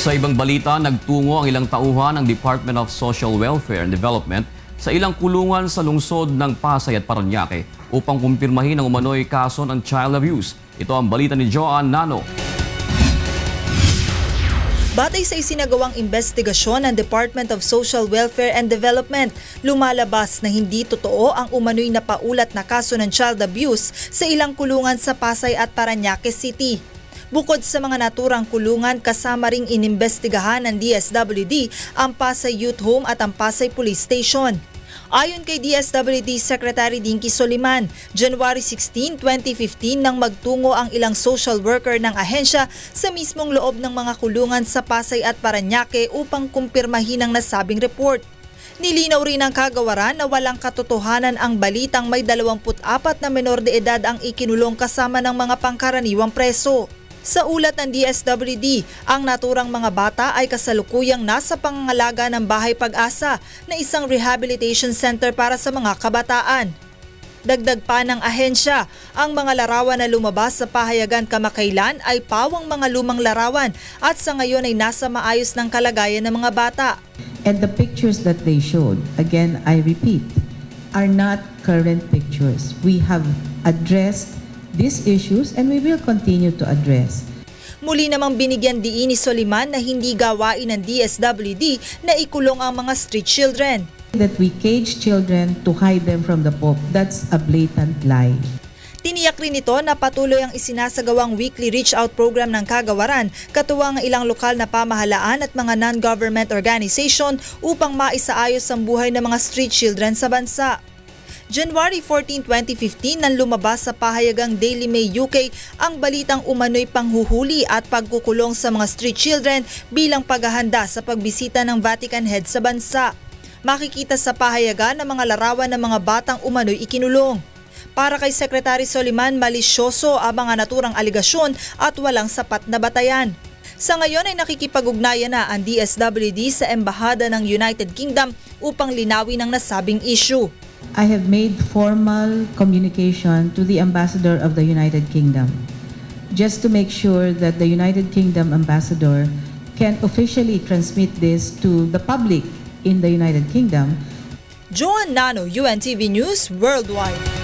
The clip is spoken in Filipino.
Sa ibang balita, nagtungo ang ilang tauhan ng Department of Social Welfare and Development sa ilang kulungan sa lungsod ng Pasay at Parañaque upang kumpirmahin ang umano'y kaso ng child abuse. Ito ang balita ni Joan Nano. Batay sa isinagawang investigasyon ng Department of Social Welfare and Development, lumalabas na hindi totoo ang umano'y napaulat na kaso ng child abuse sa ilang kulungan sa Pasay at Parañaque City. Bukod sa mga naturang kulungan, kasama ring inimbestigahan ng DSWD ang Pasay Youth Home at ang Pasay Police Station. Ayon kay DSWD Secretary Dinky Soliman, January 16, 2015 nang magtungo ang ilang social worker ng ahensya sa mismong loob ng mga kulungan sa Pasay at Parañaque upang kumpirmahin ang nasabing report. Nilinaw rin ng kagawaran na walang katotohanan ang balitang may 24 na menor de edad ang ikinulong kasama ng mga pangkaraniwang preso. Sa ulat ng DSWD, ang naturang mga bata ay kasalukuyang nasa pangangalaga ng Bahay Pag-asa na isang rehabilitation center para sa mga kabataan. Dagdag pa ng ahensya, ang mga larawan na lumabas sa pahayagan kamakailan ay pawang mga lumang larawan at sa ngayon ay nasa maayos ng kalagayan ng mga bata. And the pictures that they showed, again I repeat, are not current pictures. We have addressed these issues and we will continue to address. Muli namang binigyan diin ni Soliman na hindi gawain ng DSWD na ikulong ang mga street children. That we cage children to hide them from the Pope, that's a blatant lie. Tiniyak rin ito na patuloy ang isinasagawang weekly reach-out program ng kagawaran, katuwang ilang lokal na pamahalaan at mga non-government organization upang maisaayos ang buhay ng mga street children sa bansa. January 14, 2015 nang lumabas sa pahayagang Daily Mail UK ang balitang umano'y panghuhuli at pagkukulong sa mga street children bilang paghahanda sa pagbisita ng Vatican Head sa bansa. Makikita sa pahayagan ang mga larawan ng mga batang umano'y ikinulong. Para kay Secretary Soliman, malisyoso ang mga naturang aligasyon at walang sapat na batayan. Sa ngayon ay nakikipag-ugnayan na ang DSWD sa Embahada ng United Kingdom upang linawin ang nasabing issue. I have made formal communication to the Ambassador of the United Kingdom just to make sure that the United Kingdom Ambassador can officially transmit this to the public in the United Kingdom. Joan Nano, UNTV News Worldwide.